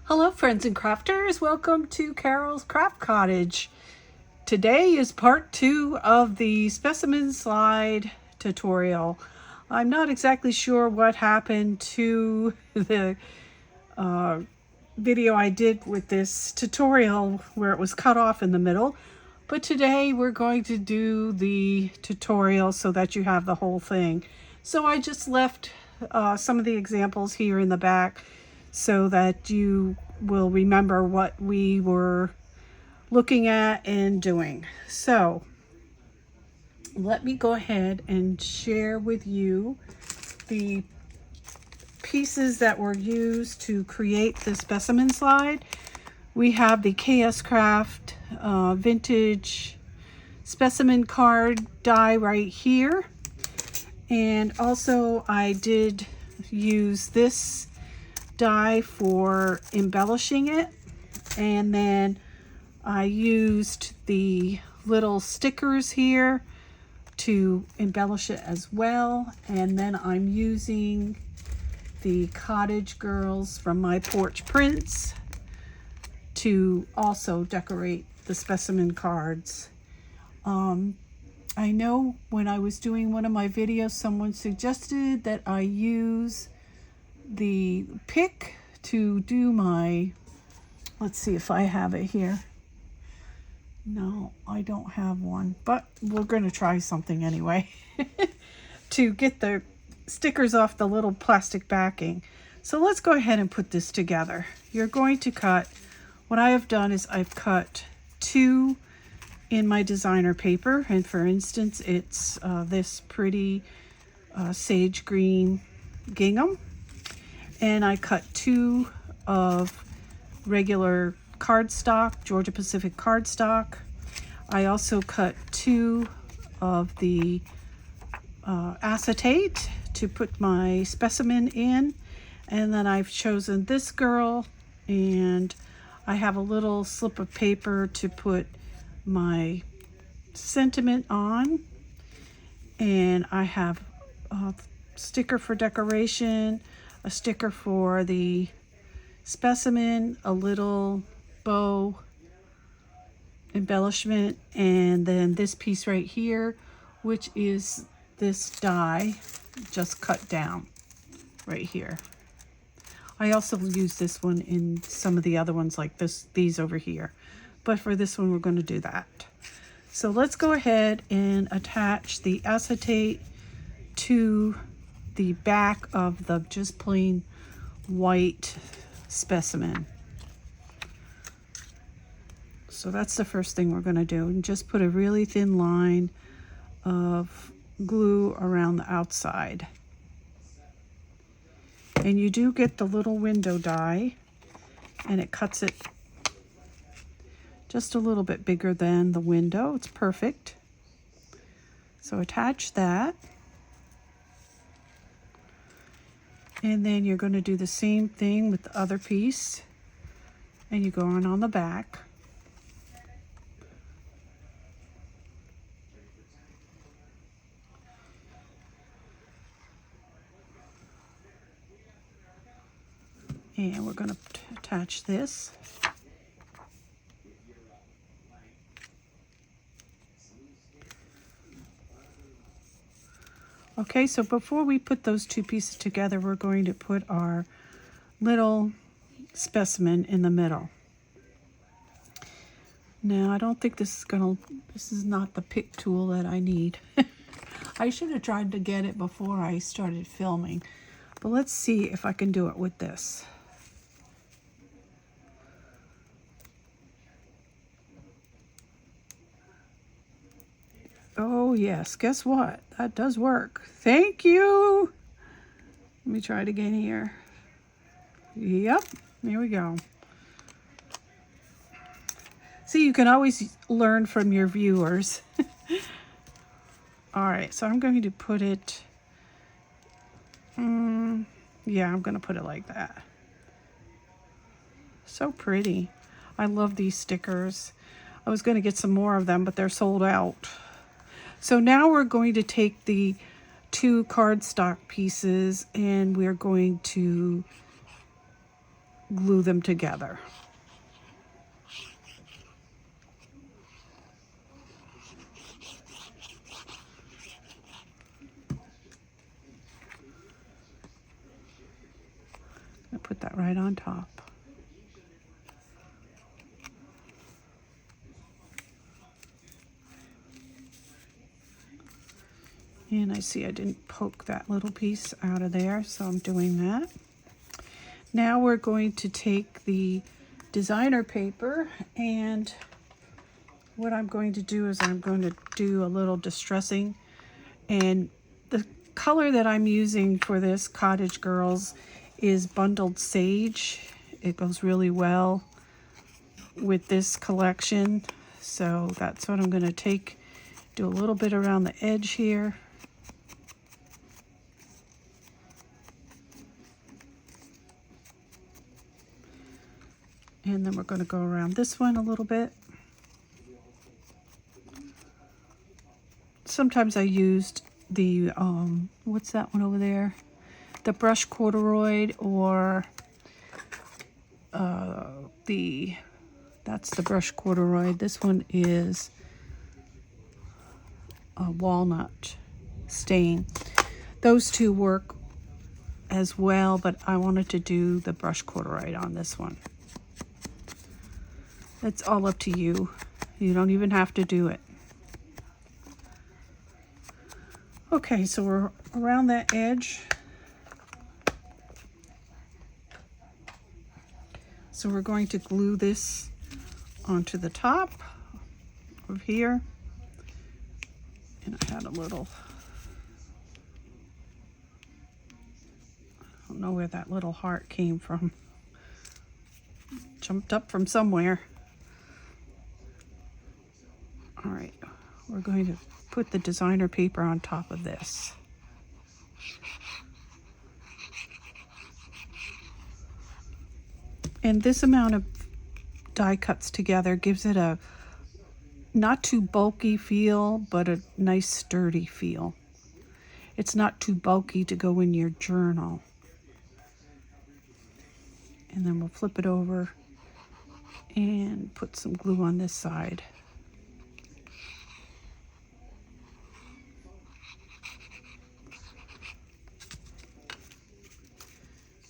Hello friends and crafters, welcome to Carol's Craft Cottage. Today is part 2 of the specimen slide tutorial. I'm not exactly sure what happened to the video I did with this tutorial where it was cut off in the middle, but today we're going to do the tutorial so that you have the whole thing. So I just left some of the examples here in the back so that you will remember what we were looking at and doing. So let me go ahead and share with you the pieces that were used to create the specimen slide. We have the KS Craft vintage specimen card die right here, and also I did use this die for embellishing it, and then I used the little stickers here to embellish it as well, and then I'm using the Cottage Girls from my Porch prints to also decorate the specimen cards. I know when I was doing one of my videos, someone suggested that I use the pick to do my, let's see if I have it here. No, I don't have one, but we're going to try something anyway to get the stickers off the little plastic backing. So let's go ahead and put this together. You're going to cut, what I have done is I've cut 2 in my designer paper, and for instance it's this pretty sage green gingham, and I cut 2 of regular cardstock, Georgia Pacific cardstock. I also cut 2 of the acetate to put my specimen in, and then I've chosen this girl, and I have a little slip of paper to put my sentiment on, and I have a sticker for decoration, a sticker for the specimen, a little bow embellishment, and then this piece right here, which is this die just cut down right here. I also use this one in some of the other ones like these over here, but for this one we're going to do that. So let's go ahead and attach the acetate to the back of the just plain white specimen. So that's the first thing we're going to do, and just put a really thin line of glue around the outside. And you do get the little window die, and it cuts it just a little bit bigger than the window. It's perfect. So attach that. And then you're going to do the same thing with the other piece, and you go on the back. And we're going to attach this. Okay, so before we put those 2 pieces together, we're going to put our little specimen in the middle. Now, I don't think this is not the pick tool that I need. I should have tried to get it before I started filming, but let's see if I can do it with this. Oh yes, guess what? That does work. Thank you. Let me try it again here. Yep, here we go. See, you can always learn from your viewers. All right, so I'm going to put it, yeah, I'm going to put it like that. So pretty. I love these stickers. I was going to get some more of them, but they're sold out. So now we're going to take the 2 cardstock pieces, and we're going to glue them together. I'll put that right on top. And I see I didn't poke that little piece out of there, so I'm doing that. Now we're going to take the designer paper, and what I'm going to do is I'm going to do a little distressing. And the color that I'm using for this Cottage Girls is Bundled Sage. It goes really well with this collection. So that's what I'm going to take. Do a little bit around the edge here. And then we're going to go around this one a little bit. Sometimes I used the, what's that one over there? The brush corduroy, or that's the brush corduroy. This one is a walnut stain. Those two work as well, but I wanted to do the brush corduroy on this one. It's all up to you. You don't even have to do it. Okay, so we're around that edge. So we're going to glue this onto the top of here. And I had a little, I don't know where that little heart came from. Jumped up from somewhere. All right, we're going to put the designer paper on top of this. And this amount of die cuts together gives it a not too bulky feel, but a nice sturdy feel. It's not too bulky to go in your journal. And then we'll flip it over and put some glue on this side.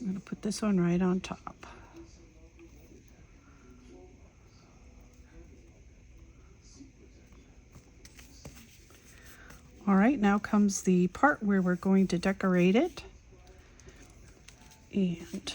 I'm going to put this one right on top. All right, now comes the part where we're going to decorate it. And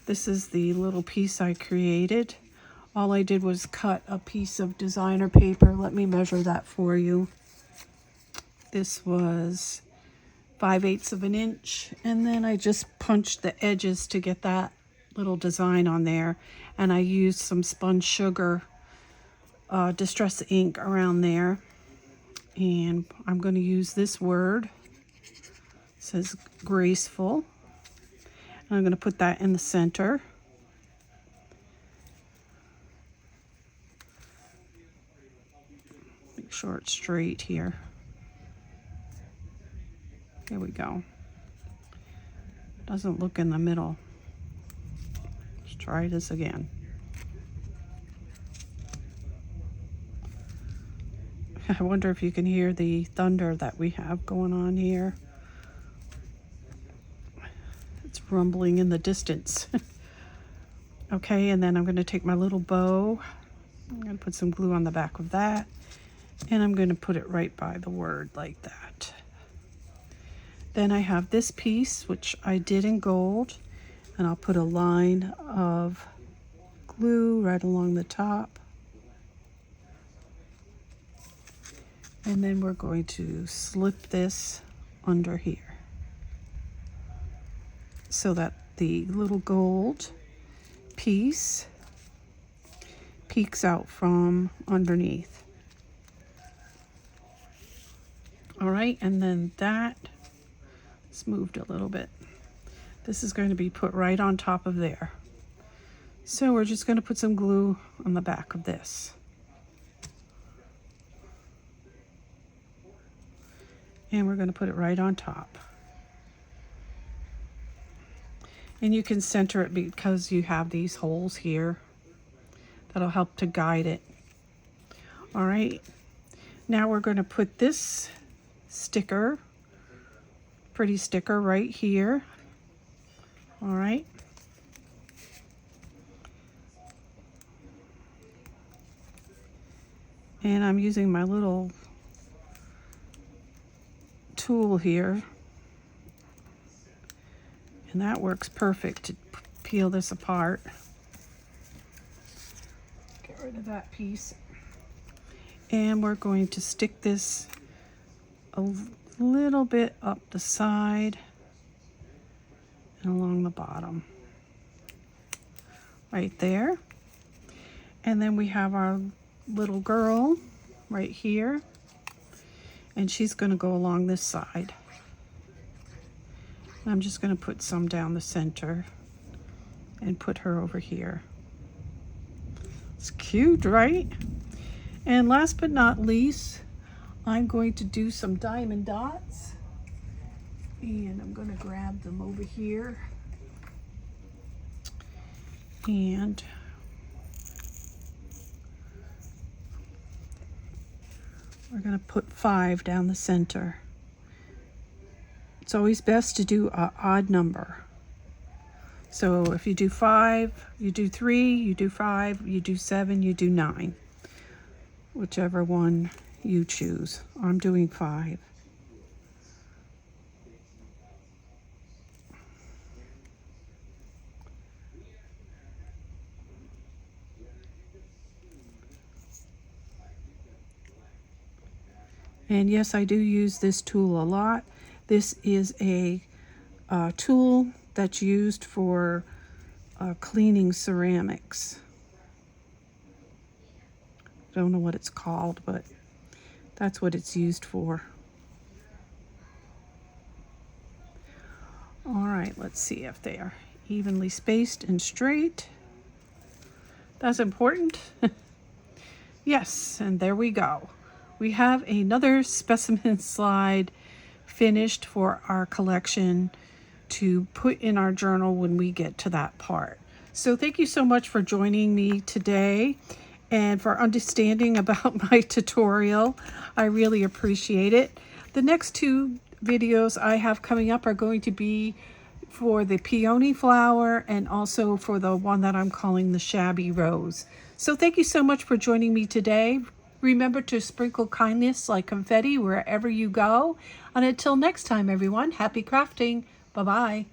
this is the little piece I created. All I did was cut a piece of designer paper. Let me measure that for you. This was 5/8 of an inch, and then I just punched the edges to get that little design on there, and I used some spun sugar distress ink around there, and I'm going to use this word. It says graceful, and I'm going to put that in the center. Make sure it's straight here. There we go. Doesn't look in the middle. Let's try this again. I wonder if you can hear the thunder that we have going on here. It's rumbling in the distance. Okay, and then I'm going to take my little bow. I'm going to put some glue on the back of that, and I'm going to put it right by the word like that. Then I have this piece, which I did in gold, and I'll put a line of glue right along the top. And then we're going to slip this under here so that the little gold piece peeks out from underneath. All right, and then that, it's moved a little bit. This is going to be put right on top of there. So we're just going to put some glue on the back of this. And we're going to put it right on top. And you can center it because you have these holes here that'll help to guide it. All right, now we're going to put this sticker, pretty sticker right here. All right. And I'm using my little tool here. And that works perfect to peel this apart. Get rid of that piece. And we're going to stick this a little bit up the side and along the bottom. Right there. And then we have our little girl right here. And she's going to go along this side. I'm just going to put some down the center and put her over here. It's cute, right? And last but not least, I'm going to do some diamond dots. And I'm going to grab them over here. And we're going to put 5 down the center. It's always best to do an odd number. So if you do 5, you do 3, you do 5, you do 7, you do 9. Whichever one you choose. I'm doing 5. And yes, I do use this tool a lot. This is a tool that's used for cleaning ceramics. I don't know what it's called, but that's what it's used for. All right, let's see if they are evenly spaced and straight. That's important. Yes, and there we go. We have another specimen slide finished for our collection to put in our journal when we get to that part. So thank you so much for joining me today and for understanding about my tutorial. I really appreciate it. The next 2 videos I have coming up are going to be for the peony flower and also for the one that I'm calling the shabby rose. So thank you so much for joining me today. Remember to sprinkle kindness like confetti wherever you go. And until next time, everyone, happy crafting. Bye-bye.